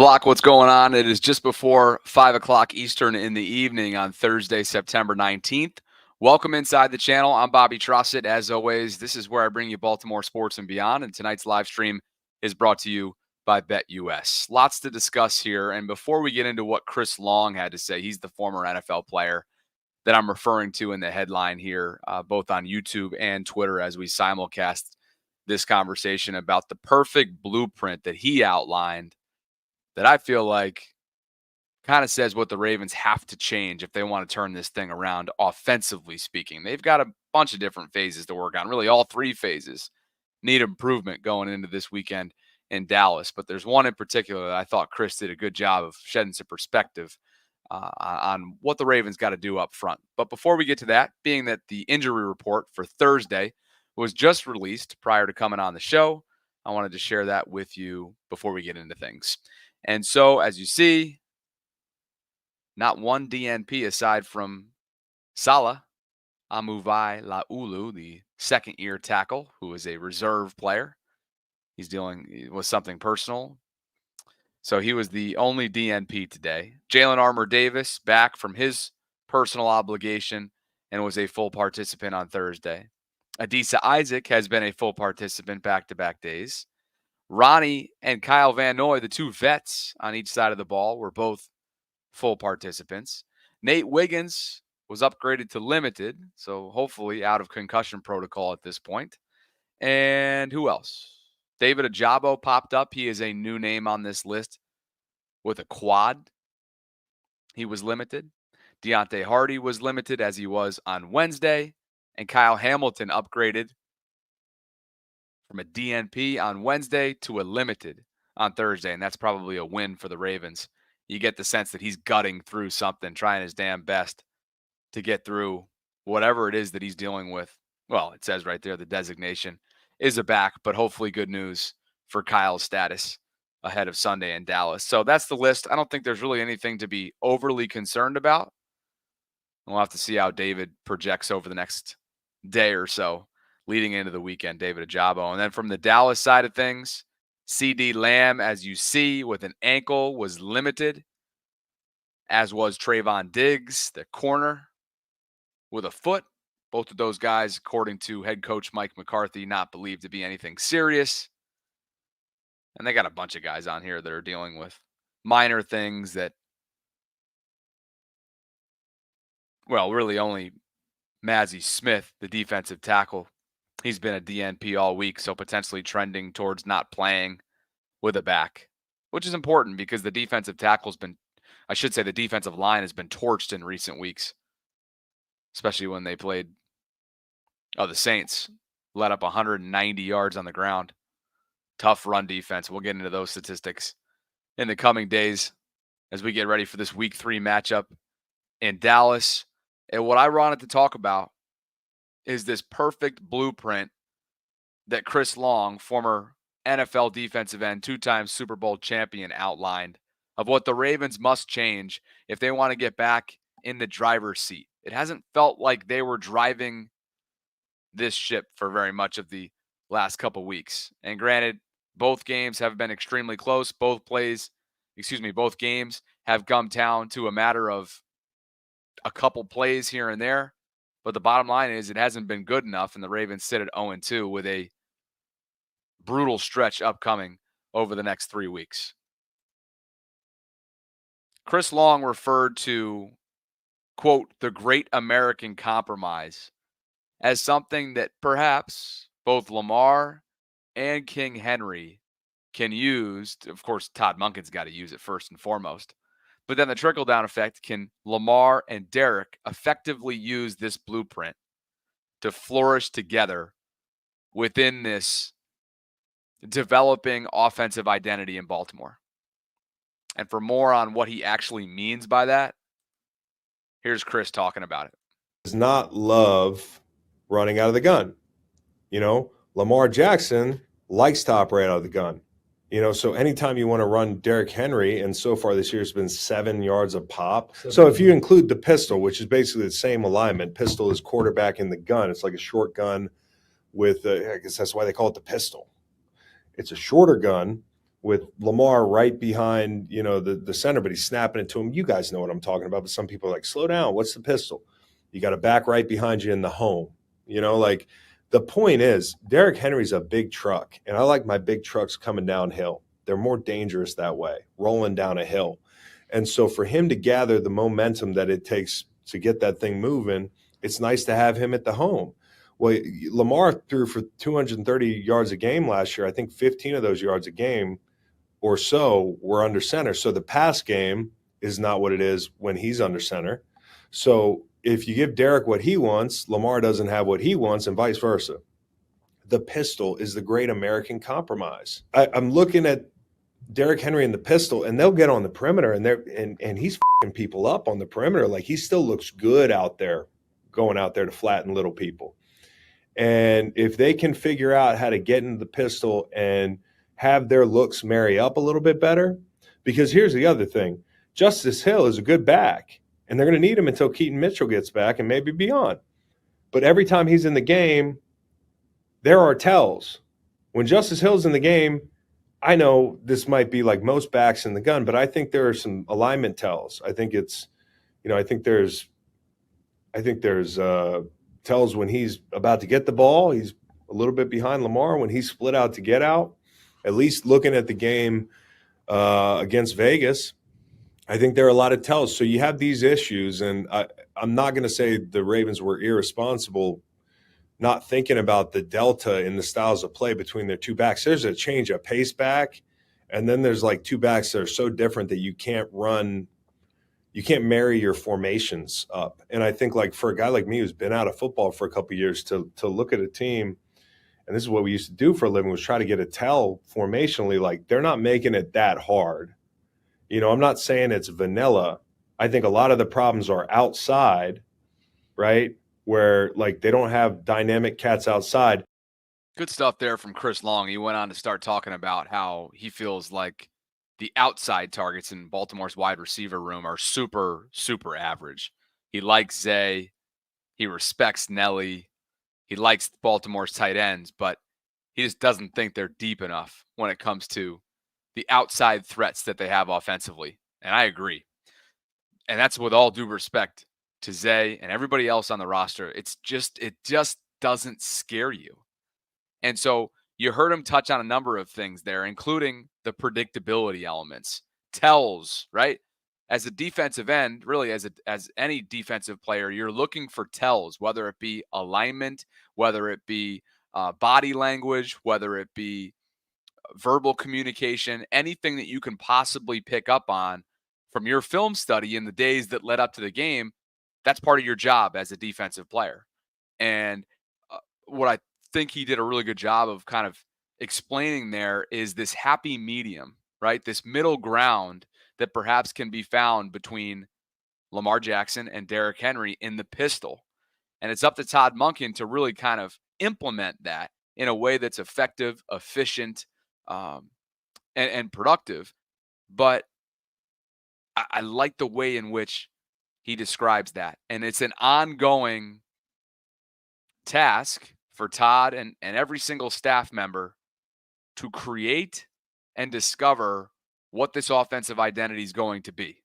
Block, what's going on? It is just before 5 o'clock Eastern in the evening on Thursday, September 19th. Welcome inside the channel. I'm Bobby Trosset. As always, this is where I bring you Baltimore sports and beyond, and tonight's live stream is brought to you by BetUS. Lots to discuss here, and before we get into what Chris Long had to say, he's the former NFL player that I'm referring to in the headline here, both on YouTube and Twitter as we simulcast this conversation about the perfect blueprint that he outlined that I feel like kind of says what the Ravens have to change if they want to turn this thing around offensively speaking. They've got a bunch of different phases to work on. Really, all three phases need improvement going into this weekend in Dallas. But there's one in particular that I thought Chris did a good job of shedding some perspective on what the Ravens got to do up front. But before we get to that, being that the injury report for Thursday was just released prior to coming on the show, I wanted to share that with you before we get into things. And so, as you see, not one DNP aside from Salah Amuvai Laulu, the second-year tackle, who is a reserve player. He's dealing with something personal. So he was the only DNP today. Jalen Armour-Davis back from his personal obligation and was a full participant on Thursday. Adisa Isaac has been a full participant back-to-back days. Ronnie and Kyle Van Noy, the two vets on each side of the ball, were both full participants. Nate Wiggins was upgraded to limited, so hopefully out of concussion protocol at this point. And who else? David Ajabo popped up. He is a new name on this list with a quad. He was limited. Deontay Hardy was limited as he was on Wednesday. And Kyle Hamilton upgraded from a DNP on Wednesday to a limited on Thursday, and that's probably a win for the Ravens. You get the sense that he's gutting through something, trying his damn best to get through whatever it is that he's dealing with. Well, it says right there the designation is a back, but hopefully good news for Kyle's status ahead of Sunday in Dallas. So that's the list. I don't think there's really anything to be overly concerned about. We'll have to see how David projects over the next day or so leading into the weekend, David Ajabo. And then from the Dallas side of things, CD Lamb, as you see, with an ankle, was limited, as was Trayvon Diggs, the corner, with a foot. Both of those guys, according to head coach Mike McCarthy, not believed to be anything serious. And they got a bunch of guys on here that are dealing with minor things that, well, really only Mazzie Smith, the defensive tackle. He's been a DNP all week, so potentially trending towards not playing with a back, which is important because the defensive tackle's been, I should say the defensive line has been torched in recent weeks, especially when they played, the Saints let up 190 yards on the ground. Tough run defense. We'll get into those statistics in the coming days as we get ready for this week 3 matchup in Dallas. And what I wanted to talk about is this perfect blueprint that Chris Long, former NFL defensive end, 2-time Super Bowl champion, outlined of what the Ravens must change if they want to get back in the driver's seat. It hasn't felt like they were driving this ship for very much of the last couple weeks. And granted, both games have been extremely close. Both games have come down to a matter of a couple plays here and there. But the bottom line is it hasn't been good enough, and the Ravens sit at 0-2 with a brutal stretch upcoming over the next 3 weeks. Chris Long referred to, quote, the great American compromise as something that perhaps both Lamar and King Henry can use. Of course, Todd Monken's got to use it first and foremost. But then the trickle-down effect, can Lamar and Derek effectively use this blueprint to flourish together within this developing offensive identity in Baltimore? And for more on what he actually means by that, here's Chris talking about it. Does not love running out of the gun. Lamar Jackson likes to operate out of the gun. So anytime you want to run Derrick Henry, and so far this year has been 7 yards a pop. So if you include the pistol, which is basically the same alignment, pistol is quarterback in the gun. It's like a short gun with, I guess that's why they call it the pistol. It's a shorter gun with Lamar right behind, the center, but he's snapping it to him. You guys know what I'm talking about, but some people are like, slow down. What's the pistol? You got a back right behind you in the home. Like the point is Derrick Henry's a big truck, and I like my big trucks coming downhill. They're more dangerous that way, rolling down a hill. And so for him to gather the momentum that it takes to get that thing moving, it's nice to have him at the home. Well, Lamar threw for 230 yards a game last year. I think 15 of those yards a game or so were under center. So the pass game is not what it is when he's under center. So if you give Derrick what he wants, Lamar doesn't have what he wants, and vice versa. The pistol is the great American compromise. I'm looking at Derrick Henry and the pistol, and they'll get on the perimeter, and he's f***ing people up on the perimeter. Like, he still looks good out there, going out there to flatten little people. And if they can figure out how to get into the pistol and have their looks marry up a little bit better, because here's the other thing. Justice Hill is a good back, and they're going to need him until Keaton Mitchell gets back and maybe beyond. But every time he's in the game, there are tells. When Justice Hill's in the game, I know this might be like most backs in the gun, but I think there are some alignment tells. I think it's, I think there's tells when he's about to get the ball. He's a little bit behind Lamar when he's split out to get out. At least looking at the game against Vegas, I think there are a lot of tells. So you have these issues, and I'm not going to say the Ravens were irresponsible not thinking about the delta in the styles of play between their two backs. There's a change of pace back, and then there's like two backs that are so different that you can't marry your formations up. And I think, like, for a guy like me who's been out of football for a couple of years to look at a team, and this is what we used to do for a living, was try to get a tell formationally, like, they're not making it that hard. I'm not saying it's vanilla. I think a lot of the problems are outside, right? Where, like, they don't have dynamic cats outside. Good stuff there from Chris Long. He went on to start talking about how he feels like the outside targets in Baltimore's wide receiver room are super, super average. He likes Zay. He respects Nelly. He likes Baltimore's tight ends, but he just doesn't think they're deep enough when it comes to the outside threats that they have offensively. And I agree. And that's with all due respect to Zay and everybody else on the roster. It just doesn't scare you. And so you heard him touch on a number of things there, including the predictability elements, tells, right? As a defensive end, really as any defensive player, you're looking for tells, whether it be alignment, whether it be body language, whether it be verbal communication, anything that you can possibly pick up on from your film study in the days that led up to the game. That's part of your job as a defensive player. And what I think he did a really good job of kind of explaining there is this happy medium, right? This middle ground that perhaps can be found between Lamar Jackson and Derrick Henry in the pistol. And it's up to Todd Monken to really kind of implement that in a way that's effective, efficient, and productive. But I like the way in which he describes that. And it's an ongoing task for Todd and every single staff member to create and discover what this offensive identity is going to be.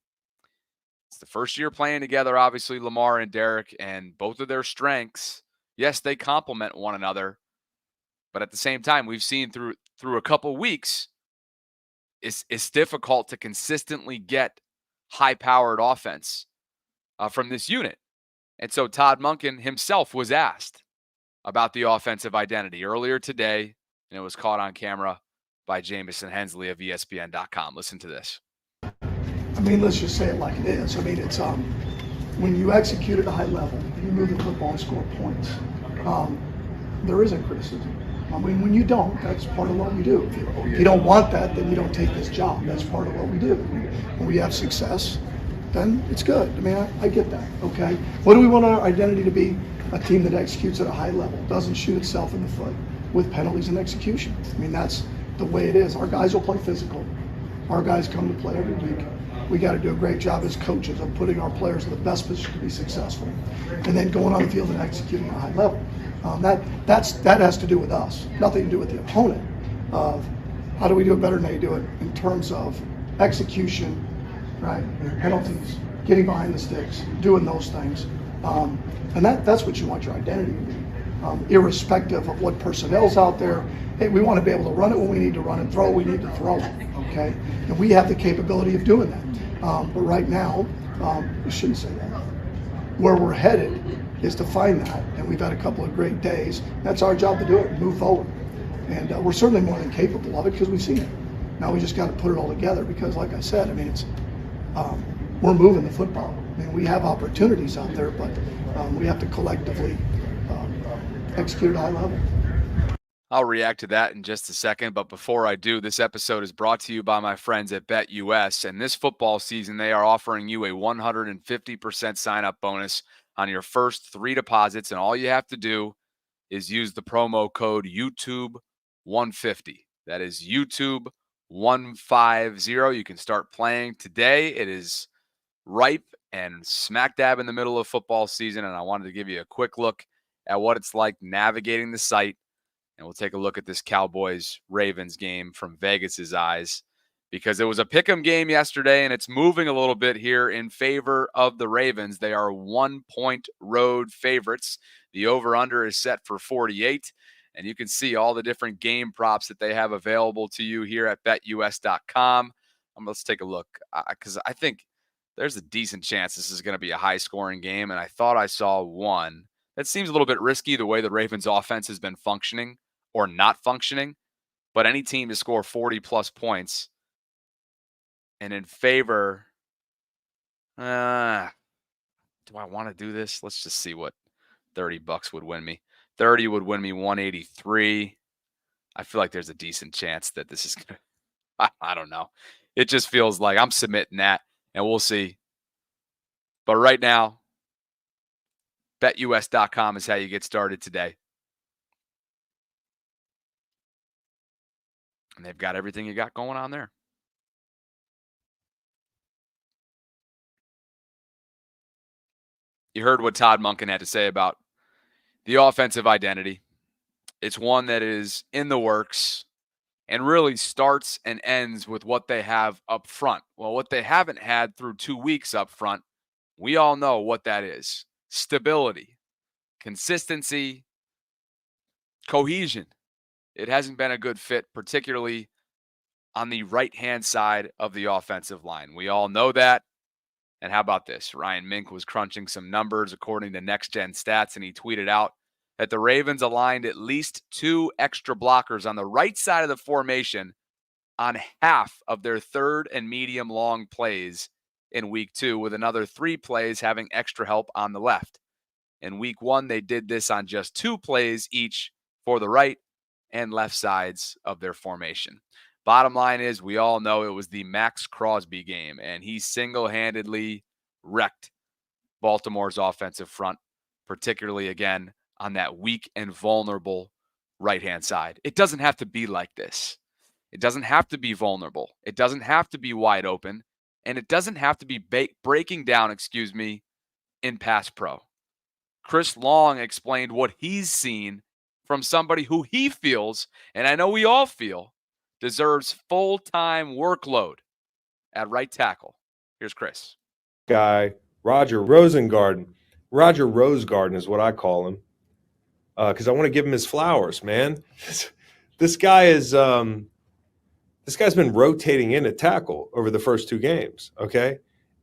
It's the first year playing together, obviously, Lamar and Derrick, and both of their strengths, yes, they complement one another. But at the same time, we've seen through a couple weeks, it's difficult to consistently get high-powered offense from this unit. And so Todd Monken himself was asked about the offensive identity earlier today, and it was caught on camera by Jamison Hensley of ESPN.com. Listen to this. I mean, let's just say it like it is. I mean, it's when you execute at a high level, you move the football and score points. There isn't criticism. I mean, when you don't, that's part of what we do. If you don't want that, then you don't take this job. That's part of what we do. When we have success, then it's good. I mean, I get that, okay? What do we want our identity to be? A team that executes at a high level, doesn't shoot itself in the foot with penalties and execution. I mean, that's the way it is. Our guys will play physical. Our guys come to play every week. We got to do a great job as coaches of putting our players in the best position to be successful, and then going on the field and executing at a high level. That has to do with us, nothing to do with the opponent of How do we do it better than they do it in terms of execution, right? Penalties, getting behind the sticks, doing those things. And that's what you want your identity to be, irrespective of what personnel's out there. Hey, we want to be able to run it when we need to run it, throw it when we need to throw it, okay? And we have the capability of doing that. But right now, I shouldn't say that. Where we're headed is to find that, and we've had a couple of great days. That's our job to do it, move forward. And we're certainly more than capable of it because we've seen it. Now we just got to put it all together because, like I said, I mean, it's we're moving the football. I mean, we have opportunities out there, but we have to collectively execute at a high level. I'll react to that in just a second, but before I do, this episode is brought to you by my friends at BetUS, and this football season, they are offering you a 150% sign-up bonus on your first 3 deposits, and all you have to do is use the promo code YouTube150. That is YouTube150. You can start playing today. It is ripe and smack dab in the middle of football season, and I wanted to give you a quick look at what it's like navigating the site. And we'll take a look at this Cowboys-Ravens game from Vegas's eyes, because it was a pick'em game yesterday, and it's moving a little bit here in favor of the Ravens. They are 1-point road favorites. The over-under is set for 48, and you can see all the different game props that they have available to you here at betus.com. Let's take a look, because I think there's a decent chance this is going to be a high-scoring game, and I thought I saw one. That seems a little bit risky the way the Ravens offense has been functioning or not functioning, but any team to score 40-plus points. And in favor, do I want to do this? Let's just see what $30 would win me. 30 would win me 183. I feel like there's a decent chance that this is going to, I don't know. It just feels like I'm submitting that, and we'll see. But right now, betus.com is how you get started today. And they've got everything you got going on there. You heard what Todd Monken had to say about the offensive identity. It's one that is in the works and really starts and ends with what they have up front. Well, what they haven't had through 2 weeks up front, we all know what that is. Stability, consistency, cohesion. It hasn't been a good fit, particularly on the right-hand side of the offensive line. We all know that. And how about this? Ryan Mink was crunching some numbers according to Next Gen Stats, and he tweeted out that the Ravens aligned at least 2 extra blockers on the right side of the formation on half of their third and medium long plays in week 2, with another 3 plays having extra help on the left. In week 1, they did this on just 2 plays each for the right and left sides of their formation. Bottom line is, we all know it was the Max Crosby game, and he single-handedly wrecked Baltimore's offensive front, particularly, again, on that weak and vulnerable right-hand side. It doesn't have to be like this. It doesn't have to be vulnerable. It doesn't have to be wide open, and it doesn't have to be breaking down, in pass pro. Chris Long explained what he's seen from somebody who he feels, and I know we all feel, deserves full-time workload at right tackle. Here's Chris. Guy, Roger Rosengarten. Roger Rosegarden is what I call him, because I want to give him his flowers, man. This guy is this guy's been rotating in at tackle over the first 2 games, okay?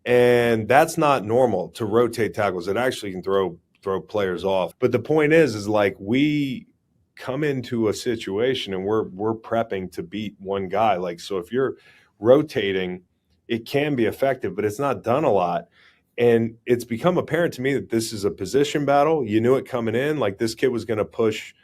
And that's not normal to rotate tackles. It actually can throw players off. But the point is like, we come into a situation and we're prepping to beat one guy. Like, so if you're rotating, it can be effective, but it's not done a lot. And it's become apparent to me that this is a position battle. You knew it coming in. Like, this kid was going to push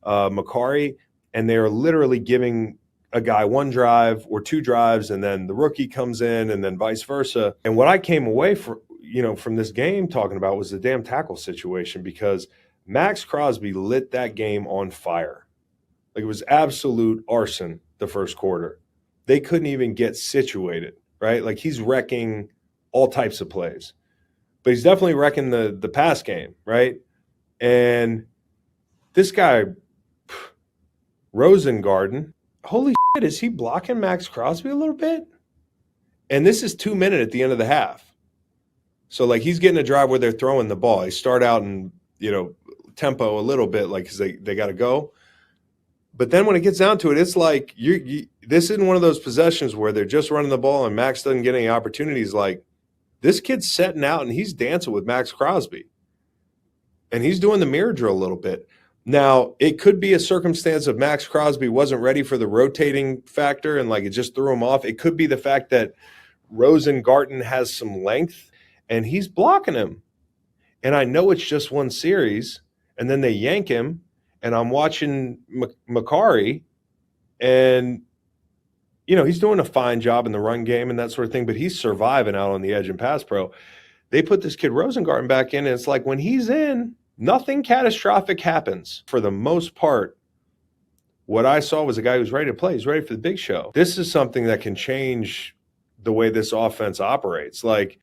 Makari, and they are literally giving a guy 1 drive or 2 drives, and then the rookie comes in, and then vice versa. And what I came away from this game talking about was the damn tackle situation, because Max Crosby lit that game on fire. Like, it was absolute arson the first quarter. They couldn't even get situated, right? Like, he's wrecking all types of plays. But he's definitely wrecking the pass game, right? And this guy, Rosengarten, holy is he blocking Max Crosby a little bit? And this is 2 minutes at the end of the half. So, like, he's getting a drive where they're throwing the ball. They start out in, tempo a little bit, like, because they got to go. But then when it gets down to it, it's like this isn't one of those possessions where they're just running the ball and Max doesn't get any opportunities. Like, this kid's setting out and he's dancing with Max Crosby. And he's doing the mirror drill a little bit. Now, it could be a circumstance of Max Crosby wasn't ready for the rotating factor and, like, it just threw him off. It could be the fact that Rosengarten has some length and he's blocking him. And I know it's just one series, and then they yank him, and I'm watching Makari, and, he's doing a fine job in the run game and that sort of thing, but he's surviving out on the edge in pass pro. They put this kid Rosengarten back in, and it's like when he's in, nothing catastrophic happens. For the most part, what I saw was a guy who's ready to play. He's ready for the big show. This is something that can change the way this offense operates. Like,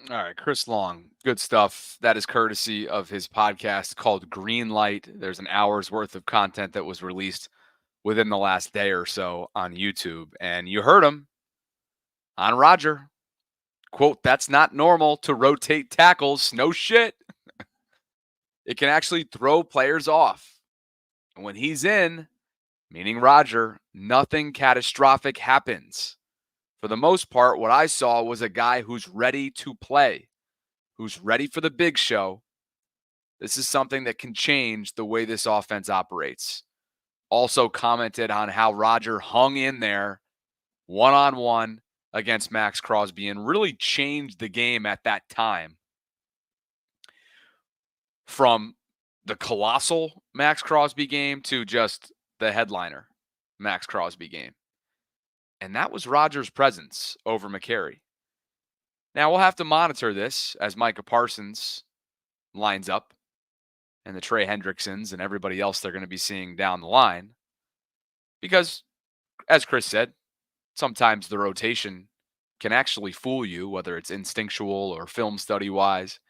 all right, Chris Long, good stuff. That is courtesy of his podcast called Green Light. There's an hour's worth of content that was released within the last day or so on YouTube. And you heard him on Roger. Quote, "That's not normal to rotate tackles. No shit." It can actually throw players off. And when he's in, meaning Roger, nothing catastrophic happens. For the most part, what I saw was a guy who's ready to play, who's ready for the big show. This is something that can change the way this offense operates. Also commented on how Roger hung in there one-on-one against Max Crosby and really changed the game at that time from the colossal Max Crosby game to just the headliner Max Crosby game. And that was Rodgers' presence over McCary. Now, we'll have to monitor this as Micah Parsons lines up and the Trey Hendricksons and everybody else they're going to be seeing down the line. Because, as Chris said, sometimes the rotation can actually fool you, whether it's instinctual or film study-wise,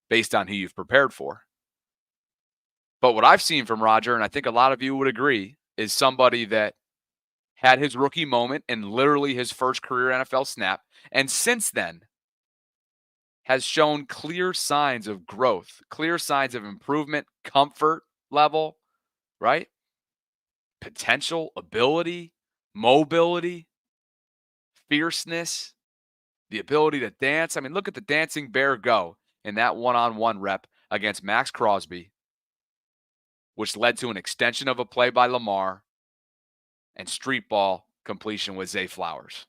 based on who you've prepared for. But what I've seen from Roger, and I think a lot of you would agree, is somebody that had his rookie moment in literally his first career NFL snap, and since then has shown clear signs of growth, clear signs of improvement, comfort level, right? Potential, ability, mobility, fierceness, the ability to dance. I mean, look at the dancing bear go in that one-on-one rep against Max Crosby, which led to an extension of a play by Lamar and street ball completion with Zay Flowers.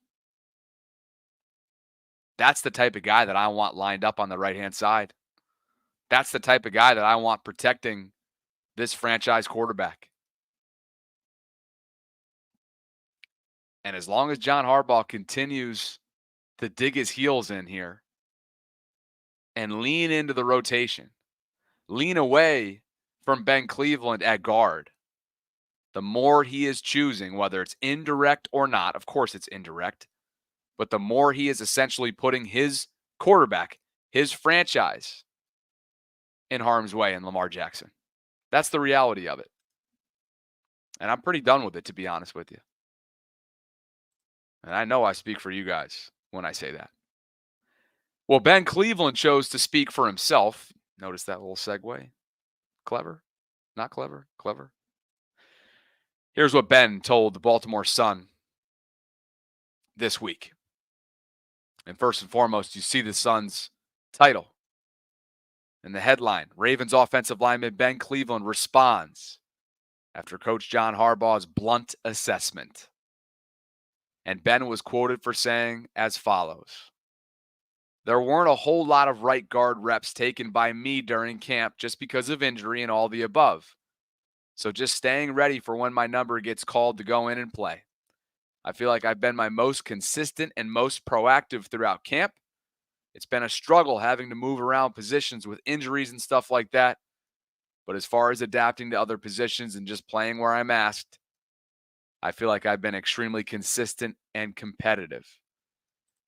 That's the type of guy that I want lined up on the right-hand side. That's the type of guy that I want protecting this franchise quarterback. And as long as John Harbaugh continues to dig his heels in here and lean into the rotation, lean away from Ben Cleveland at guard, the more he is choosing, whether it's indirect or not, of course it's indirect, but the more he is essentially putting his quarterback, his franchise, in harm's way in Lamar Jackson. That's the reality of it. And I'm pretty done with it, to be honest with you. And I know I speak for you guys when I say that. Well, Ben Cleveland chose to speak for himself. Notice that little segue? Clever? Not clever? Clever? Here's what Ben told the Baltimore Sun this week. And first and foremost, you see the Sun's title and the headline. Ravens offensive lineman Ben Cleveland responds after Coach John Harbaugh's blunt assessment. And Ben was quoted for saying as follows: "There weren't a whole lot of right guard reps taken by me during camp just because of injury and all the above. So just staying ready for when my number gets called to go in and play. I feel like I've been my most consistent and most proactive throughout camp. It's been a struggle having to move around positions with injuries and stuff like that. But as far as adapting to other positions and just playing where I'm asked, I feel like I've been extremely consistent and competitive."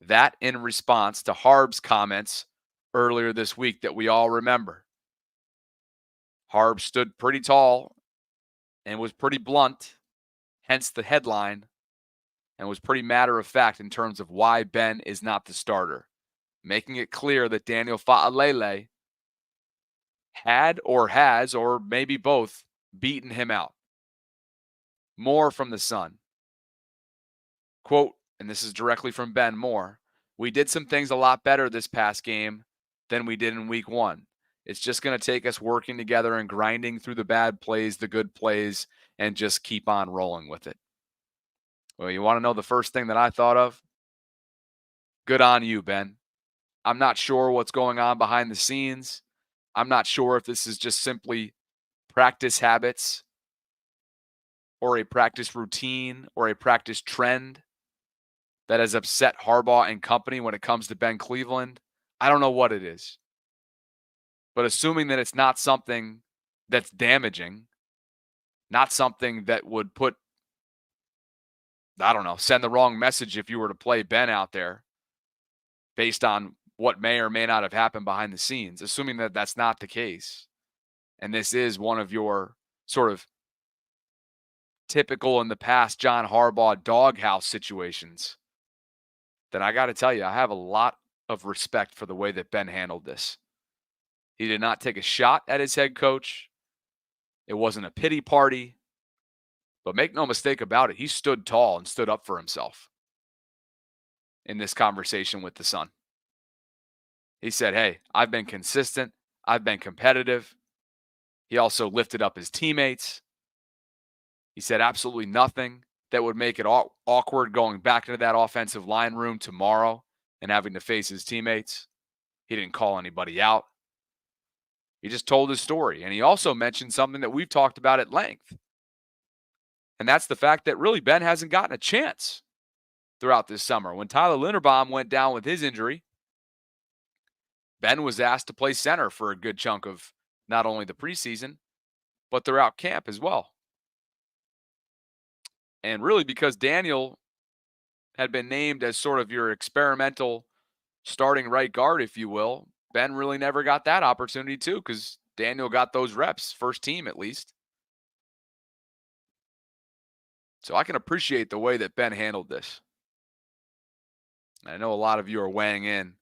That in response to Harb's comments earlier this week that we all remember. Harb stood pretty tall and was pretty blunt, hence the headline, and was pretty matter of fact in terms of why Ben is not the starter, making it clear that Daniel Fa'alele had or has, or maybe both, beaten him out. More from the Sun. Quote, and this is directly from Ben Moore, "We did some things a lot better this past game than we did in week 1. It's just going to take us working together and grinding through the bad plays, the good plays, and just keep on rolling with it." Well, you want to know the first thing that I thought of? Good on you, Ben. I'm not sure what's going on behind the scenes. I'm not sure if this is just simply practice habits or a practice routine or a practice trend that has upset Harbaugh and company when it comes to Ben Cleveland. I don't know what it is. But assuming that it's not something that's damaging, not something that would put, I don't know, send the wrong message if you were to play Ben out there based on what may or may not have happened behind the scenes, assuming that that's not the case, and this is one of your sort of typical in the past John Harbaugh doghouse situations, then I got to tell you, I have a lot of respect for the way that Ben handled this. He did not take a shot at his head coach. It wasn't a pity party. But make no mistake about it, he stood tall and stood up for himself in this conversation with the Sun. He said, hey, I've been consistent. I've been competitive. He also lifted up his teammates. He said absolutely nothing that would make it awkward going back into that offensive line room tomorrow and having to face his teammates. He didn't call anybody out. He just told his story. And he also mentioned something that we've talked about at length. And that's the fact that really Ben hasn't gotten a chance throughout this summer. When Tyler Linderbaum went down with his injury, Ben was asked to play center for a good chunk of not only the preseason, but throughout camp as well. And really because Daniel had been named as sort of your experimental starting right guard, if you will, Ben really never got that opportunity too, because Daniel got those reps, first team at least. So I can appreciate the way that Ben handled this. I know a lot of you are weighing in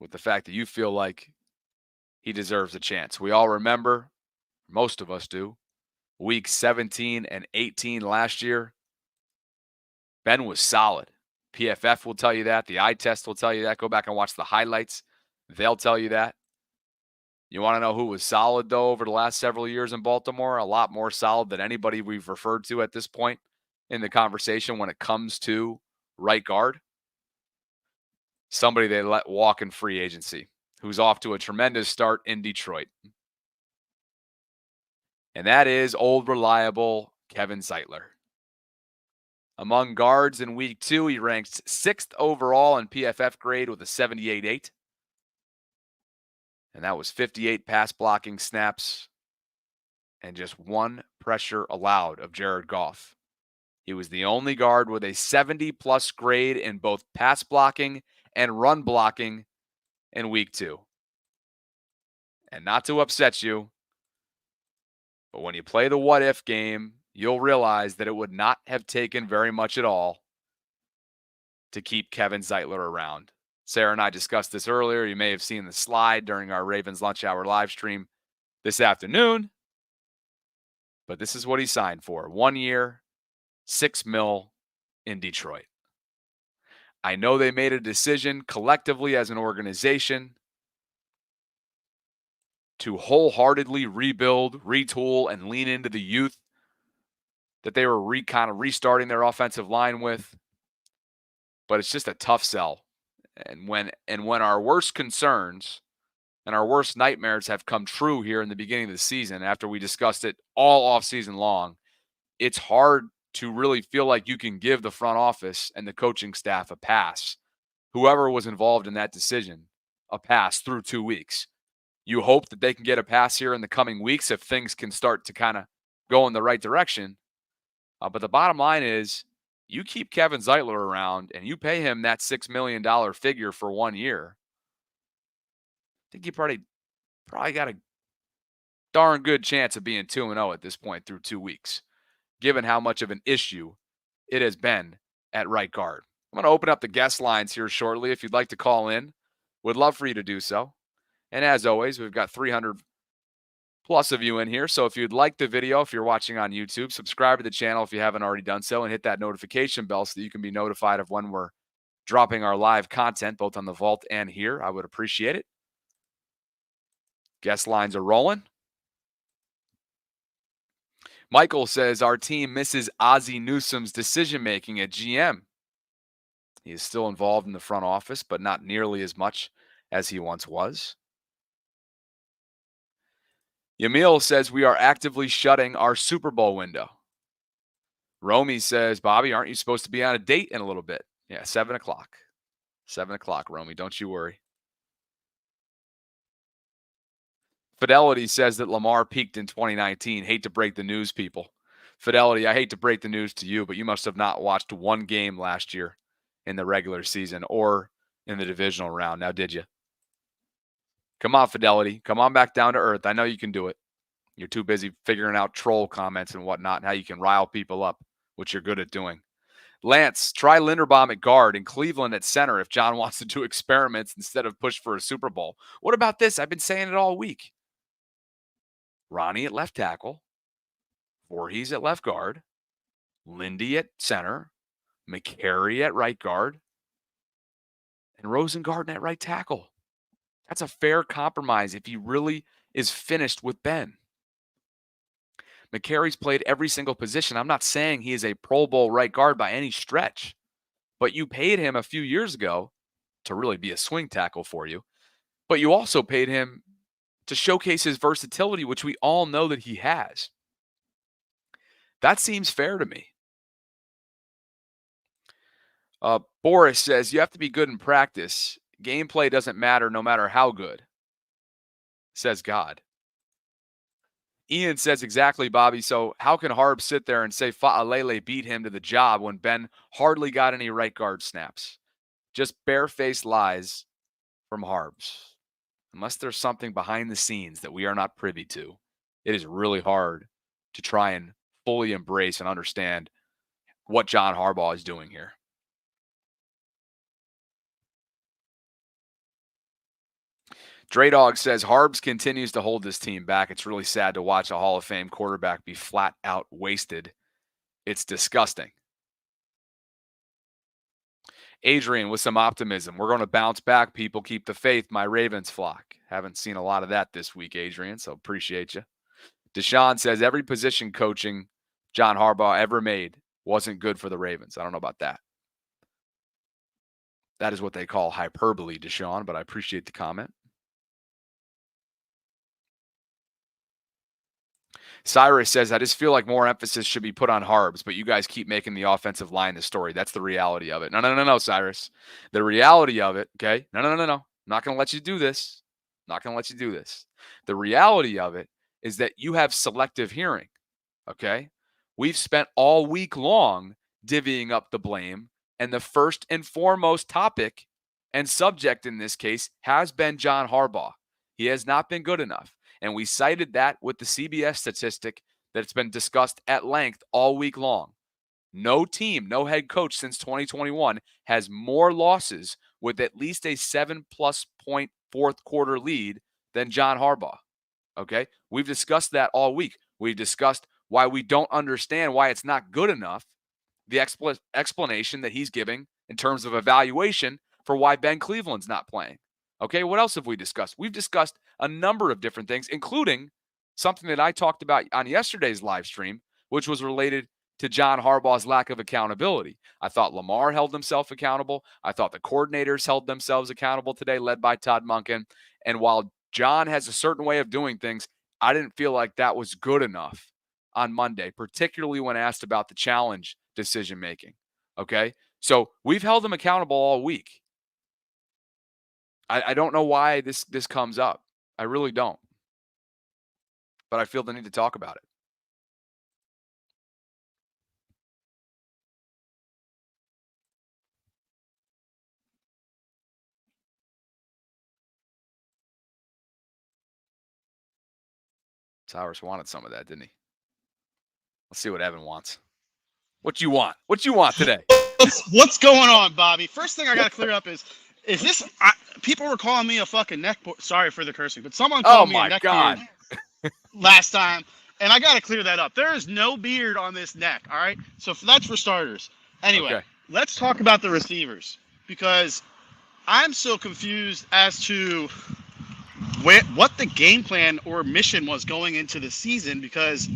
with the fact that you feel like he deserves a chance. We all remember, most of us do, week 17 and 18 last year. Ben was solid. PFF will tell you that. The eye test will tell you that. Go back and watch the highlights. They'll tell you that. You want to know who was solid, though, over the last several years in Baltimore? A lot more solid than anybody we've referred to at this point in the conversation when it comes to right guard. Somebody they let walk in free agency, who's off to a tremendous start in Detroit. And that is old, reliable Kevin Zeitler. Among guards in week 2, he ranks 6th overall in PFF grade with a 78.8. And that was 58 pass blocking snaps and just 1 pressure allowed of Jared Goff. He was the only guard with a 70-plus grade in both pass blocking and run blocking in week 2. And not to upset you, but when you play the what-if game, you'll realize that it would not have taken very much at all to keep Kevin Zeitler around. Sarah and I discussed this earlier. You may have seen the slide during our Ravens Lunch Hour live stream this afternoon. But this is what he signed for. 1 year, $6 million in Detroit. I know they made a decision collectively as an organization to wholeheartedly rebuild, retool, and lean into the youth that they were kind of restarting their offensive line with. But it's just a tough sell. And when our worst concerns and our worst nightmares have come true here in the beginning of the season, after we discussed it all offseason long, it's hard to really feel like you can give the front office and the coaching staff a pass, whoever was involved in that decision, a pass through 2 weeks. You hope that they can get a pass here in the coming weeks if things can start to kind of go in the right direction. But the bottom line is, you keep Kevin Zeitler around and you pay him that $6 million figure for 1 year. I think you probably got a darn good chance of being 2-0 at this point through 2 weeks, given how much of an issue it has been at right guard. I'm going to open up the guest lines here shortly. If you'd like to call in, would love for you to do so. And as always, we've got 300 plus of you in here. So if you'd like the video, if you're watching on YouTube, subscribe to the channel if you haven't already done so, and hit that notification bell so that you can be notified of when we're dropping our live content, both on the vault and here. I would appreciate it. Guest lines are rolling. Michael says our team misses Ozzie Newsome's decision-making at GM. He is still involved in the front office, but not nearly as much as he once was. Yamil says we are actively shutting our Super Bowl window. Romy says, Bobby, aren't you supposed to be on a date in a little bit? Yeah, 7 o'clock. 7 o'clock, Romy. Don't you worry. Fidelity says that Lamar peaked in 2019. Hate to break the news, people. Fidelity, I hate to break the news to you, but you must have not watched one game last year in the regular season or in the divisional round. Now, did you? Come on, Fidelity. Come on back down to earth. I know you can do it. You're too busy figuring out troll comments and whatnot and how you can rile people up, which you're good at doing. Lance, try Linderbaum at guard and Cleveland at center if John wants to do experiments instead of push for a Super Bowl. What about this? I've been saying it all week. Ronnie at left tackle, Voorhees at left guard, Lindy at center, McCary at right guard, and Rosengarten at right tackle. That's a fair compromise if he really is finished with Ben. McCary's played every single position. I'm not saying he is a Pro Bowl right guard by any stretch, but you paid him a few years ago to really be a swing tackle for you. But you also paid him to showcase his versatility, which we all know that he has. That seems fair to me. Boris says you have to be good in practice. Gameplay doesn't matter no matter how good, says God. Ian says exactly, Bobby. So how can Harb sit there and say Fa'alele beat him to the job when Ben hardly got any right guard snaps? Just barefaced lies from Harbs. Unless there's something behind the scenes that we are not privy to, it is really hard to try and fully embrace and understand what John Harbaugh is doing here. Dre Dog says Harbs continues to hold this team back. It's really sad to watch a Hall of Fame quarterback be flat out wasted. It's disgusting. Adrian with some optimism. We're going to bounce back, people. Keep the faith, my Ravens flock. Haven't seen a lot of that this week, Adrian, so appreciate you. Deshaun says every position coaching John Harbaugh ever made wasn't good for the Ravens. I don't know about that. That is what they call hyperbole, Deshaun, but I appreciate the comment. Cyrus says, I just feel like more emphasis should be put on Harbs, but you guys keep making the offensive line the story. That's the reality of it. No, Cyrus. The reality of it, okay? No. I'm not going to let you do this. Not going to let you do this. The reality of it is that you have selective hearing, okay? We've spent all week long divvying up the blame, and the first and foremost topic and subject in this case has been John Harbaugh. He has not been good enough. And we cited that with the CBS statistic that's been discussed at length all week long. No team, no head coach since 2021 has more losses with at least a 7+ point fourth quarter lead than John Harbaugh. Okay? We've discussed that all week. We've discussed why we don't understand why it's not good enough, the explanation that he's giving in terms of evaluation for why Ben Cleveland's not playing. Okay, what else have we discussed? We've discussed a number of different things, including something that I talked about on yesterday's live stream, which was related to John Harbaugh's lack of accountability. I thought Lamar held himself accountable. I thought the coordinators held themselves accountable today, led by Todd Monken. And while John has a certain way of doing things, I didn't feel like that was good enough on Monday, particularly when asked about the challenge decision-making. Okay, so we've held them accountable all week. I don't know why this comes up. I really don't. But I feel the need to talk about it. Towers wanted some of that, didn't he? Let's see what Evan wants. What you want? What you want today? What's going on, Bobby? First thing I got to clear up is this? People were calling me a fucking neckboard. Sorry for the cursing, but someone called me a neckbeard last time, and I got to clear that up. There is no beard on this neck. All right, so that's for starters. Anyway, Let's talk about the receivers because I'm so confused as to what the game plan or mission was going into the season because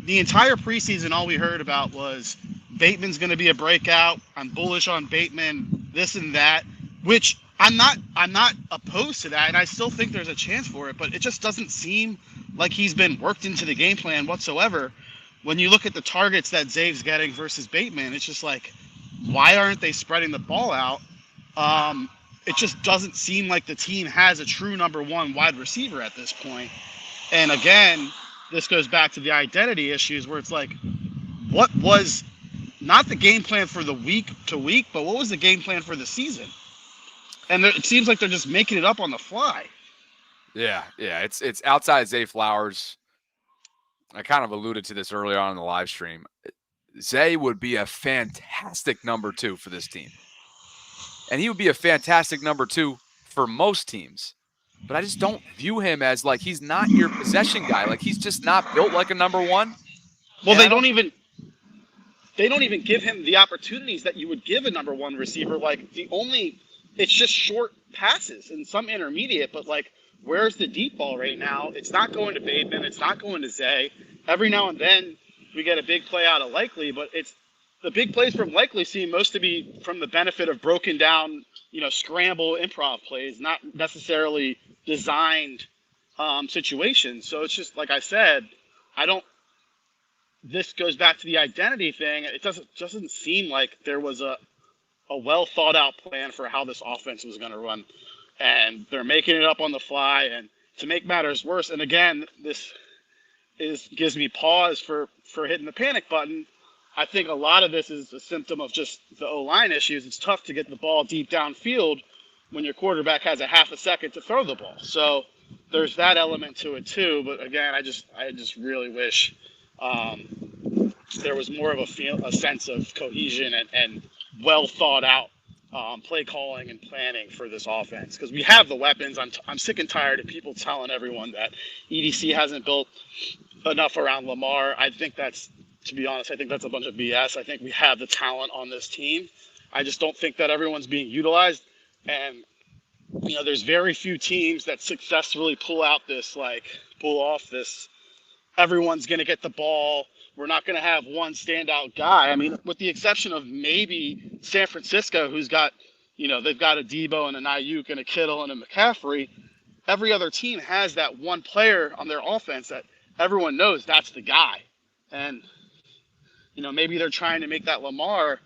the entire preseason, all we heard about was Bateman's going to be a breakout. I'm bullish on Bateman, this and that, which I'm not opposed to that, and I still think there's a chance for it, but it just doesn't seem like he's been worked into the game plan whatsoever. When you look at the targets that Zave's getting versus Bateman, it's just like, why aren't they spreading the ball out? It just doesn't seem like the team has a true number one wide receiver at this point. And again, this goes back to the identity issues where it's like, what was not the game plan for the week to week, but what was the game plan for the season? And it seems like they're just making it up on the fly. Yeah. It's outside Zay Flowers. I kind of alluded to this earlier on in the live stream. Zay would be a fantastic number 2 for this team. And he would be a fantastic number 2 for most teams. But I just don't view him as like he's not your possession guy. Like he's just not built like a number 1. Well, they don't even give him the opportunities that you would give a number 1 receiver. Like it's just short passes and some intermediate, but like where's the deep ball right now? It's not going to Bateman, it's not going to Zay. Every now and then we get a big play out of Likely, but it's the big plays from Likely seem most to be from the benefit of broken down, scramble improv plays, not necessarily designed situations. So it's just like I said, this goes back to the identity thing. It doesn't seem like there was a well thought out plan for how this offense was going to run, and they're making it up on the fly. And to make matters worse, and again, this gives me pause for hitting the panic button. I think a lot of this is a symptom of just the O-line issues. It's tough to get the ball deep downfield when your quarterback has a half a second to throw the ball. So there's that element to it too. But again, I just really wish there was more of a sense of cohesion and well thought out play calling and planning for this offense, because we have the weapons. I'm sick and tired of people telling everyone that EDC hasn't built enough around Lamar. To be honest, I think that's a bunch of BS. I think we have the talent on this team. I just don't think that everyone's being utilized. And, there's very few teams that successfully pull off this, everyone's going to get the ball. We're not going to have one standout guy. I mean, with the exception of maybe San Francisco, who's got, they've got a Debo and an Ayuk and a Kittle and a McCaffrey. Every other team has that one player on their offense that everyone knows that's the guy. And, maybe they're trying to make that Lamar,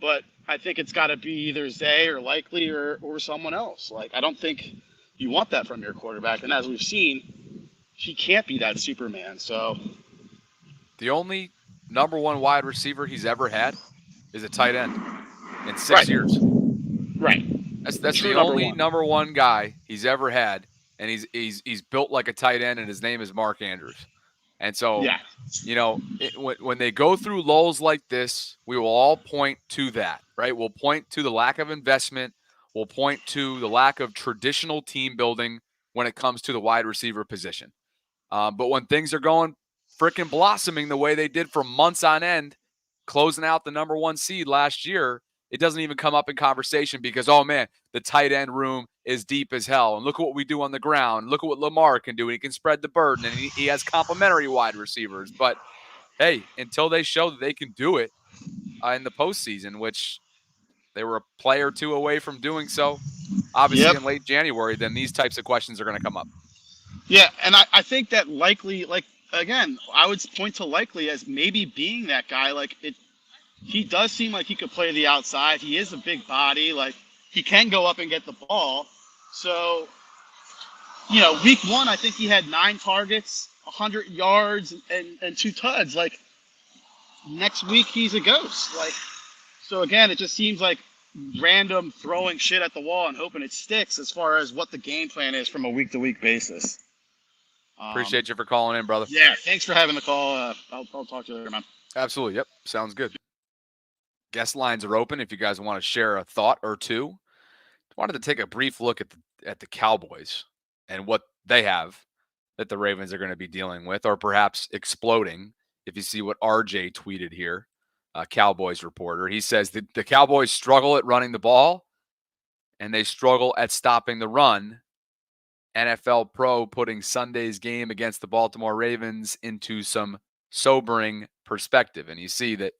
but I think it's got to be either Zay or Likely or someone else. Like, I don't think you want that from your quarterback. And as we've seen, he can't be that Superman. So the only number 1 wide receiver he's ever had is a tight end in 6 years. Right. That's the only number 1 guy he's ever had, and he's built like a tight end, and his name is Mark Andrews. And so, when they go through lulls like this, we will all point to that, right? We'll point to the lack of investment. We'll point to the lack of traditional team building when it comes to the wide receiver position. But when things are going freaking blossoming the way they did for months on end, closing out the number 1 seed last year, it doesn't even come up in conversation because, oh man, the tight end room is deep as hell. And look at what we do on the ground. Look at what Lamar can do. He can spread the burden, and he has complementary wide receivers. But hey, until they show that they can do it in the postseason, which they were a play or 2 away from doing so, obviously in late January, then these types of questions are going to come up. Yeah, and I think that Likely, again, I would point to Likely as maybe being that guy. He does seem like he could play the outside. He is a big body. He can go up and get the ball. So, week 1, I think he had 9 targets, 100 yards, and 2 tuds. Next week, he's a ghost. So again, it just seems like random throwing shit at the wall and hoping it sticks as far as what the game plan is from a week-to-week basis. Appreciate you for calling in, brother. Yeah, thanks for having the call. I'll talk to you later, man. Absolutely. Yep. Sounds good. Guest lines are open if you guys want to share a thought or two. Wanted to take a brief look at the Cowboys and what they have that the Ravens are going to be dealing with, or perhaps exploding. If you see what RJ tweeted here, Cowboys reporter, he says that the Cowboys struggle at running the ball and they struggle at stopping the run. NFL Pro putting Sunday's game against the Baltimore Ravens into some sobering perspective. And you see that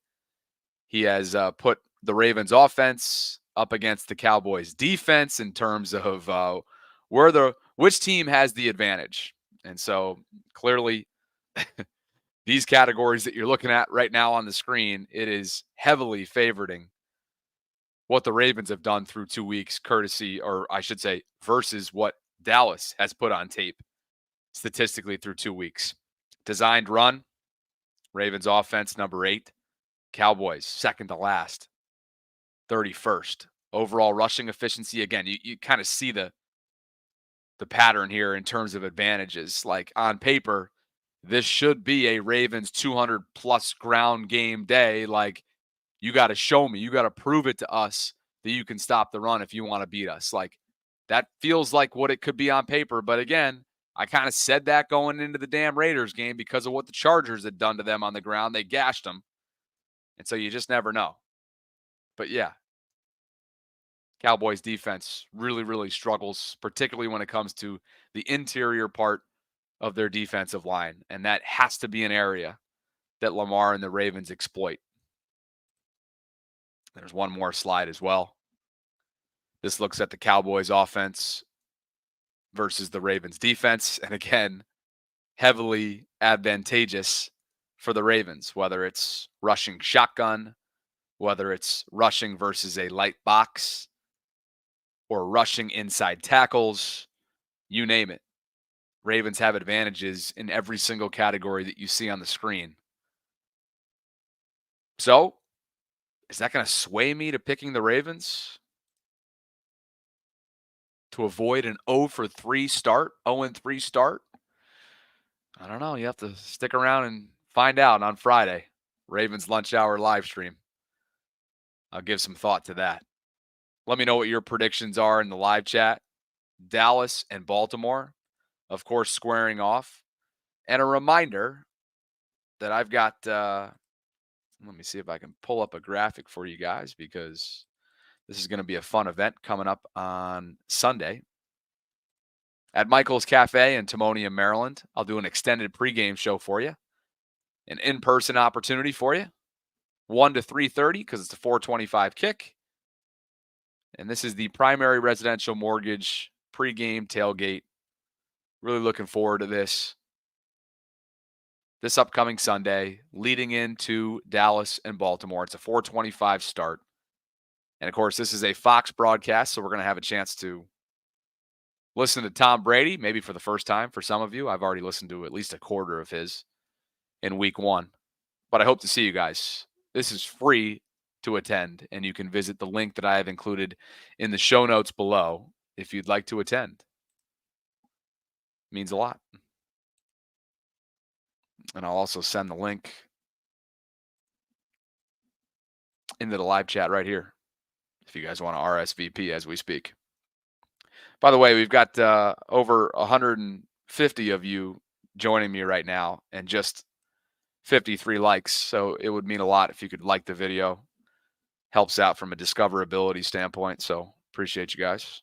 he has put the Ravens offense up against the Cowboys defense in terms of which team has the advantage. And so clearly these categories that you're looking at right now on the screen, it is heavily favoring what the Ravens have done through 2 weeks, courtesy, or I should say, versus what Dallas has put on tape statistically through 2 weeks. Designed run, Ravens offense number 8, Cowboys second to last, 31st. Overall rushing efficiency, again, you kind of see the pattern here in terms of advantages. Like on paper, this should be a Ravens 200 plus ground game day. Like, you got to show me, you got to prove it to us that you can stop the run if you want to beat us. Like, that feels like what it could be on paper. But again, I kind of said that going into the damn Raiders game because of what the Chargers had done to them on the ground. They gashed them. And so you just never know. But yeah, Cowboys defense really, really struggles, particularly when it comes to the interior part of their defensive line. And that has to be an area that Lamar and the Ravens exploit. There's one more slide as well. This looks at the Cowboys offense versus the Ravens defense. And again, heavily advantageous for the Ravens, whether it's rushing shotgun, whether it's rushing versus a light box, or rushing inside tackles, you name it. Ravens have advantages in every single category that you see on the screen. So, is that going to sway me to picking the Ravens to avoid an 0-3 start, 0-3 start? I don't know. You have to stick around and find out on Friday. Ravens lunch hour live stream. I'll give some thought to that. Let me know what your predictions are in the live chat. Dallas and Baltimore, of course, squaring off. And a reminder that I've got, let me see if I can pull up a graphic for you guys, because this is going to be a fun event coming up on Sunday at Michael's Cafe in Timonium, Maryland. I'll do an extended pregame show for you, an in-person opportunity for you, 1 to 3:30 because it's a 4:25 kick. And this is the Primary Residential Mortgage pregame tailgate. Really looking forward to this upcoming Sunday, leading into Dallas and Baltimore. It's a 4:25 start. And, of course, this is a Fox broadcast, so we're going to have a chance to listen to Tom Brady, maybe for the first time for some of you. I've already listened to at least a quarter of his in week 1. But I hope to see you guys. This is free to attend, and you can visit the link that I have included in the show notes below if you'd like to attend. It means a lot. And I'll also send the link into the live chat right here if you guys want to RSVP as we speak. By the way, we've got over 150 of you joining me right now and just 53 likes. So it would mean a lot if you could like the video. Helps out from a discoverability standpoint. So appreciate you guys.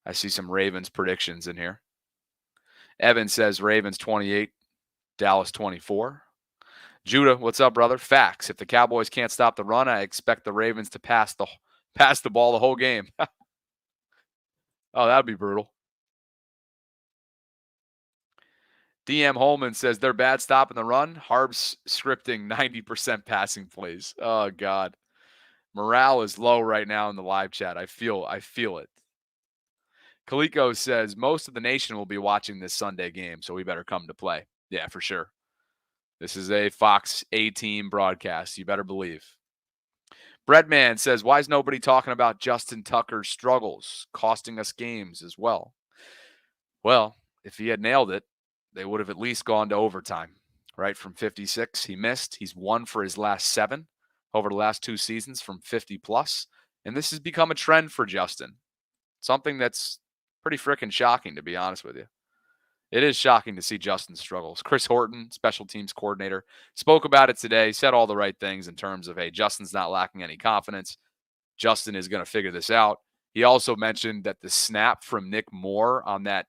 I see some Ravens predictions in here. Evan says Ravens 28, Dallas 24. Judah, what's up, brother? Facts. If the Cowboys can't stop the run, I expect the Ravens to pass the ball the whole game. Oh, that'd be brutal. DM Holman says they're bad stopping the run. Harb's scripting 90% passing plays. Oh, God. Morale is low right now in the live chat. I feel it. Kaliko says most of the nation will be watching this Sunday game, so we better come to play. Yeah, for sure. This is a Fox A-Team broadcast. You better believe. Breadman says, why is nobody talking about Justin Tucker's struggles costing us games as well? Well, if he had nailed it, they would have at least gone to overtime, right? From 56, he missed. He's 1 for his last 7 over the last 2 seasons from 50 plus. And this has become a trend for Justin. Something that's pretty freaking shocking, to be honest with you. It is shocking to see Justin struggles. Chris Horton, special teams coordinator, spoke about it today, said all the right things in terms of, hey, Justin's not lacking any confidence. Justin is going to figure this out. He also mentioned that the snap from Nick Moore on that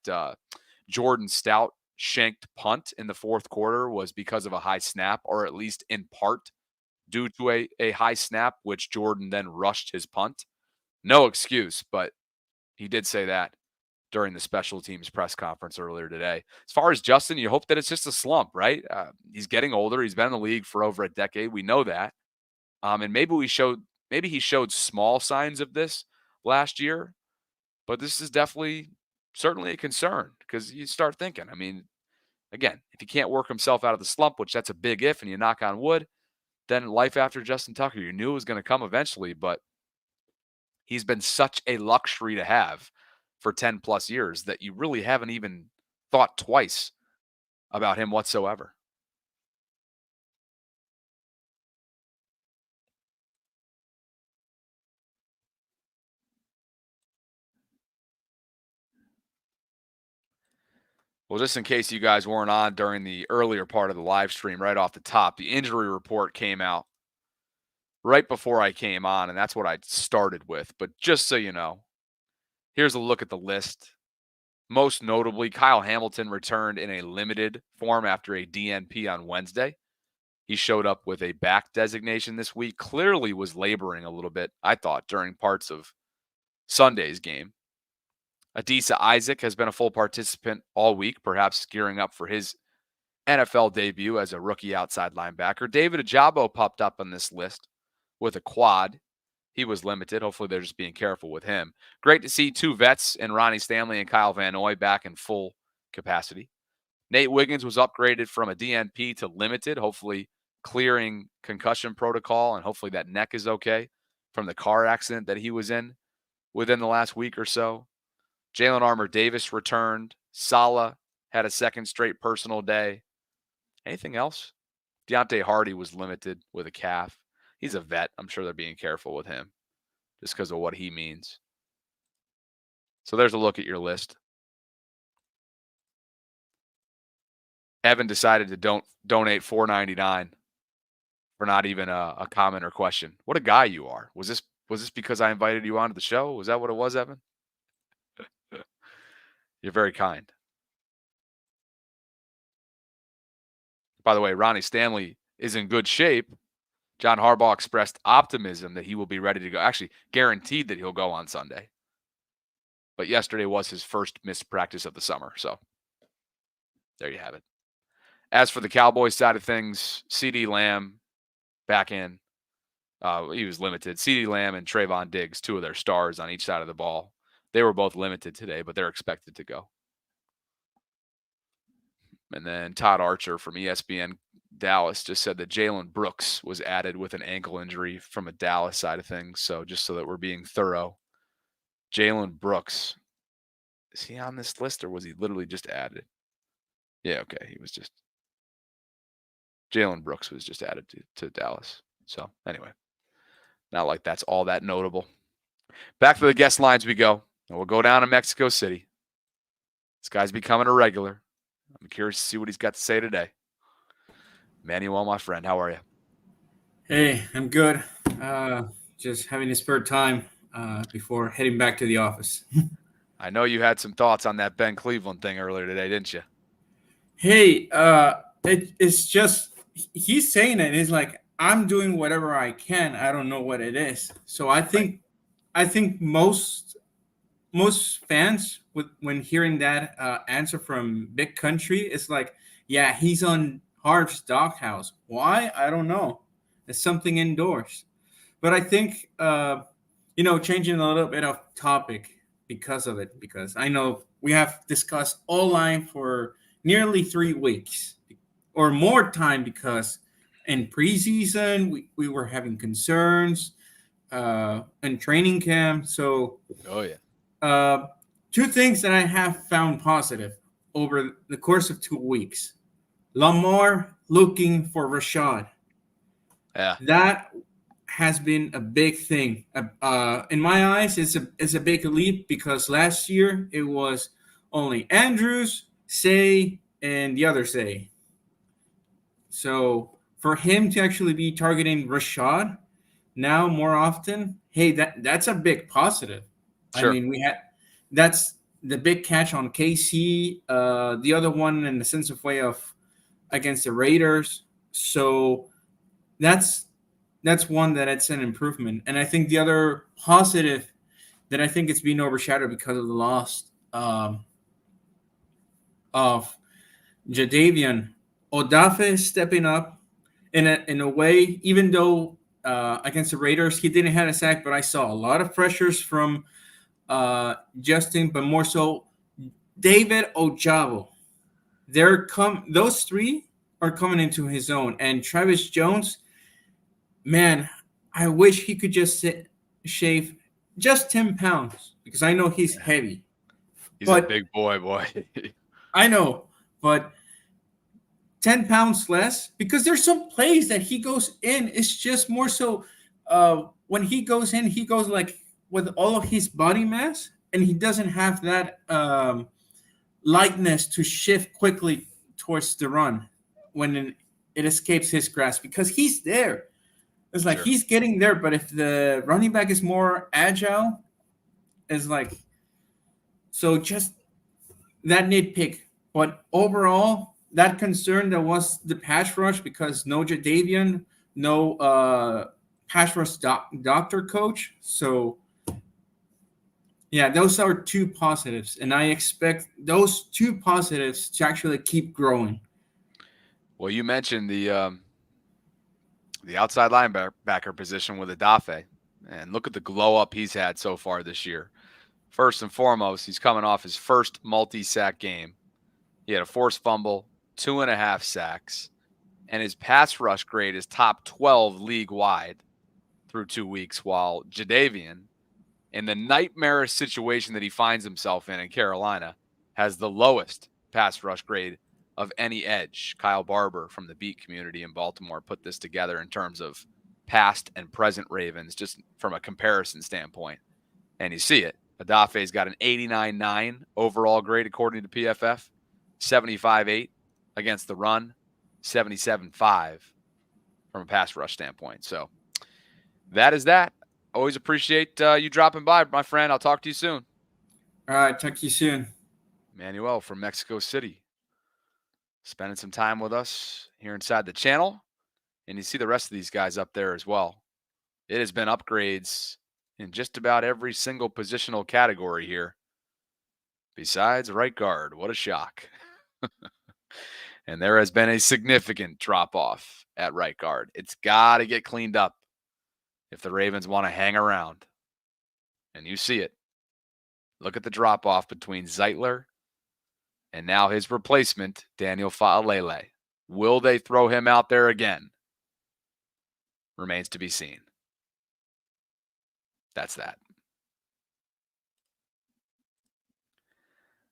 Jordan Stout shanked punt in the fourth quarter was because of a high snap, or at least in part due to a high snap, which Jordan then rushed his punt. No excuse, but he did say that during the special teams press conference earlier today. As far as Justin, you hope that it's just a slump, right? He's getting older. He's been in the league for over a decade. We know that. And maybe he showed small signs of this last year, but this is certainly a concern because you start thinking, I mean, again, if he can't work himself out of the slump, which that's a big if, and you knock on wood, then life after Justin Tucker, you knew it was going to come eventually, but he's been such a luxury to have for 10 plus years that you really haven't even thought twice about him whatsoever. Well, just in case you guys weren't on during the earlier part of the live stream, right off the top, the injury report came out right before I came on, and that's what I started with. But just so you know, here's a look at the list. Most notably, Kyle Hamilton returned in a limited form after a DNP on Wednesday. He showed up with a back designation this week. Clearly was laboring a little bit, I thought, during parts of Sunday's game. Adisa Isaac has been a full participant all week, perhaps gearing up for his NFL debut as a rookie outside linebacker. David Ajabo popped up on this list with a quad. He was limited. Hopefully they're just being careful with him. Great to see two vets in Ronnie Stanley and Kyle Van Noy back in full capacity. Nate Wiggins was upgraded from a DNP to limited, hopefully clearing concussion protocol, and hopefully that neck is okay from the car accident that he was in within the last week or so. Jalen Armour-Davis returned. Saleh had a second straight personal day. Anything else? Deontay Hardy was limited with a calf. He's a vet. I'm sure they're being careful with him just because of what he means. So there's a look at your list. Evan decided to donate $4.99 for not even a comment or question. What a guy you are. Was this because I invited you onto the show? Was that what it was, Evan? You're very kind. By the way, Ronnie Stanley is in good shape. John Harbaugh expressed optimism that he will be ready to go. Actually, guaranteed that he'll go on Sunday. But yesterday was his first missed practice of the summer. So there you have it. As for the Cowboys side of things, CeeDee Lamb back in. He was limited. CeeDee Lamb and Trayvon Diggs, two of their stars on each side of the ball. They were both limited today, but they're expected to go. And then Todd Archer from ESPN Dallas just said that Jalen Brooks was added with an ankle injury from a Dallas side of things. So just so that we're being thorough, Jalen Brooks, is he on this list or was he literally just added? Yeah, okay. He was just, Jalen Brooks was just added to Dallas. So anyway, not like that's all that notable. Back to the guest lines we go. And we'll go down to Mexico City. This guy's becoming a regular. I'm curious to see what he's got to say today. Manuel, my friend, how are you? Hey, I'm good. Just having a spare time before heading back to the office. I know you had some thoughts on that Ben Cleveland thing earlier today, didn't you? Hey, it's just he's saying it. It's like I'm doing whatever I can. I don't know what it is. So I think most fans when hearing that answer from Big Country, it's like, yeah, he's on Harv's doghouse. Why? I don't know. It's something indoors. But I think, changing a little bit of topic because of it, because I know we have discussed O-line for nearly 3 weeks or more time because in preseason we were having concerns in training camp. So, oh yeah. 2 things that I have found positive over the course of 2 weeks. Lamar looking for Rashad. Yeah. That has been a big thing. In my eyes, it's a big leap because last year it was only Andrews, Say, and the other Say. So for him to actually be targeting Rashad now more often, hey, that's a big positive. I Sure. mean, that's the big catch on KC. The other one in the sense of way of against the Raiders. So that's one that it's an improvement. And I think the other positive that I think it's been overshadowed because of the loss of Jadavian Odafe stepping up in a way, even though against the Raiders he didn't have a sack, but I saw a lot of pressures from Justin, but more so David Ojabo. Those three are coming into his own, and Travis Jones, man, I wish he could just shave just 10 pounds because I know he's heavy. He's a But big boy. I know, but 10 pounds less because there's some plays that he goes in. It's just more so when he goes in, he goes like with all of his body mass, and he doesn't have that lightness to shift quickly towards the run when it escapes his grasp because he's there. It's like Sure. he's getting there, but if the running back is more agile, it's like so just that nitpick. But overall, that concern that was the pass rush because no Jadavian, no pass rush doctor coach. So yeah, those are two positives, and I expect those two positives to actually keep growing. Well, you mentioned the outside linebacker position with Adafe, and look at the glow up he's had so far this year. First and foremost, he's coming off his first multi-sack game. He had a forced fumble, 2.5 sacks, and his pass rush grade is top 12 league wide through 2 weeks, while Jadavian, in the nightmarish situation that he finds himself in Carolina, has the lowest pass rush grade of any edge. Kyle Barber from the beat community in Baltimore put this together in terms of past and present Ravens, just from a comparison standpoint. And you see it. Adafe's got an 89.9 overall grade according to PFF, 75.8 against the run, 77.5 from a pass rush standpoint. So that is that. Always appreciate you dropping by, my friend. I'll talk to you soon. All right, talk to you soon. Manuel from Mexico City, spending some time with us here inside the channel. And you see the rest of these guys up there as well. It has been upgrades in just about every single positional category here. Besides right guard, what a shock. And there has been a significant drop-off at right guard. It's got to get cleaned up if the Ravens want to hang around. And you see it. Look at the drop-off between Zeitler and now his replacement, Daniel Fa'alele. Will they throw him out there again? Remains to be seen. That's that.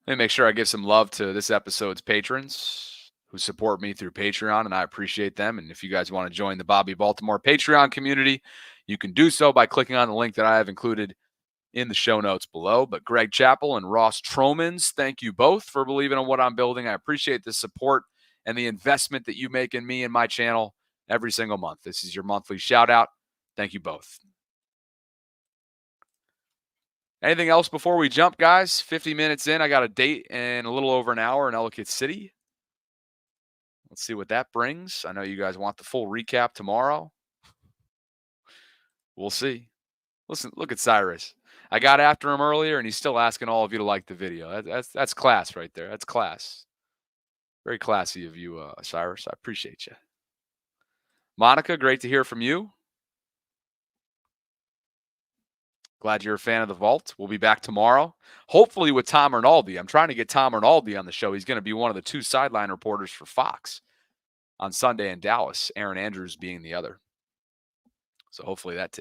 Let me make sure I give some love to this episode's patrons who support me through Patreon, and I appreciate them. And if you guys want to join the Bobby Baltimore Patreon community, you can do so by clicking on the link that I have included in the show notes below. But Greg Chappell and Ross Tromans, thank you both for believing in what I'm building. I appreciate the support and the investment that you make in me and my channel every single month. This is your monthly shout out. Thank you both. Anything else before we jump, guys? 50 minutes in. I got a date in a little over an hour in Ellicott City. Let's see what that brings. I know you guys want the full recap tomorrow. We'll see. Listen, look at Cyrus. I got after him earlier, and he's still asking all of you to like the video. That's class right there. That's class. Very classy of you, Cyrus. I appreciate you. Monica, great to hear from you. Glad you're a fan of the Vault. We'll be back tomorrow, hopefully with Tom Rinaldi. I'm trying to get Tom Rinaldi on the show. He's going to be one of the 2 sideline reporters for Fox on Sunday in Dallas, Aaron Andrews being the other. So hopefully that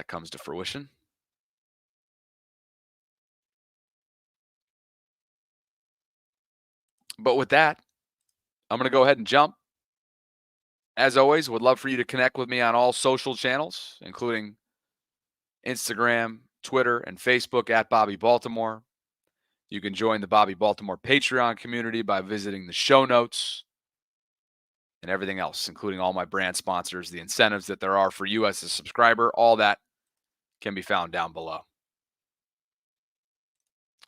comes to fruition. But with that, I'm going to go ahead and jump. As always, would love for you to connect with me on all social channels, including Instagram, Twitter, and Facebook at Bobby Baltimore. You can join the Bobby Baltimore Patreon community by visiting the show notes and everything else, including all my brand sponsors, the incentives that there are for you as a subscriber. All that can be found down below.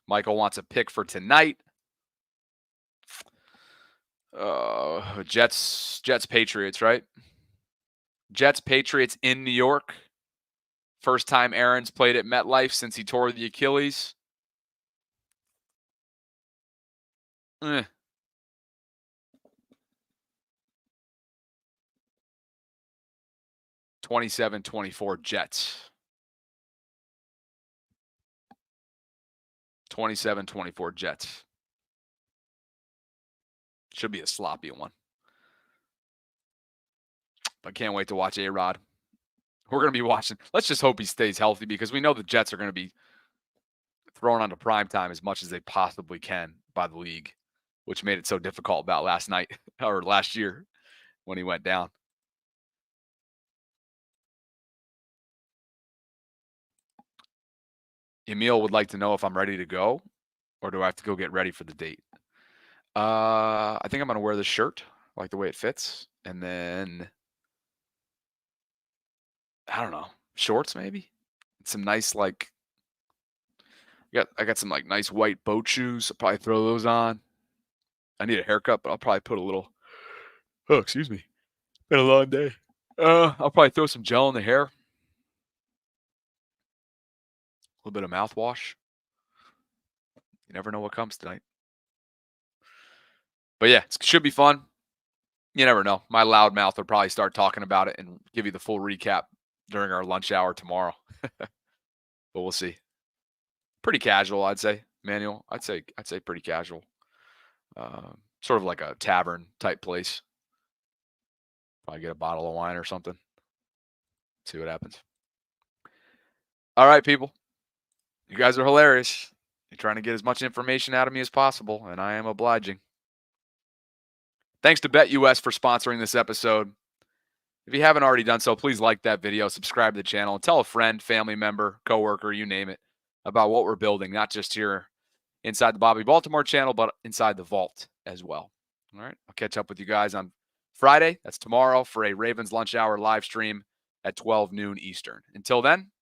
Michael wants a pick for tonight. Jets, Patriots, right? Jets, Patriots in New York. First time Aaron's played at MetLife since he tore the Achilles. 27-24 Jets. 27-24 Jets. Should be a sloppy one. I can't wait to watch A-Rod. We're going to be watching. Let's just hope he stays healthy because we know the Jets are going to be thrown onto prime time as much as they possibly can by the league, which made it so difficult about last night or last year when he went down. Emil would like to know if I'm ready to go or do I have to go get ready for the date? I think I'm going to wear this shirt. I like the way it fits. And then, I don't know, shorts maybe? Some nice, like, I got some, like, nice white boat shoes. I'll probably throw those on. I need a haircut, but I'll probably put a little, oh, excuse me. Been a long day. I'll probably throw some gel in the hair. A little bit of mouthwash. You never know what comes tonight. But yeah, it should be fun. You never know. My loud mouth will probably start talking about it and give you the full recap during our lunch hour tomorrow. But we'll see. Pretty casual, I'd say, Manuel. I'd say pretty casual. Sort of like a tavern type place. Probably get a bottle of wine or something. See what happens. All right, people. You guys are hilarious. You're trying to get as much information out of me as possible, and I am obliging. Thanks to BetUS for sponsoring this episode. If you haven't already done so, please like that video, subscribe to the channel, and tell a friend, family member, coworker, you name it, about what we're building, not just here inside the Bobby Baltimore channel, but inside the vault as well. All right, I'll catch up with you guys on Friday. That's tomorrow for a Ravens lunch hour live stream at 12 noon Eastern. Until then,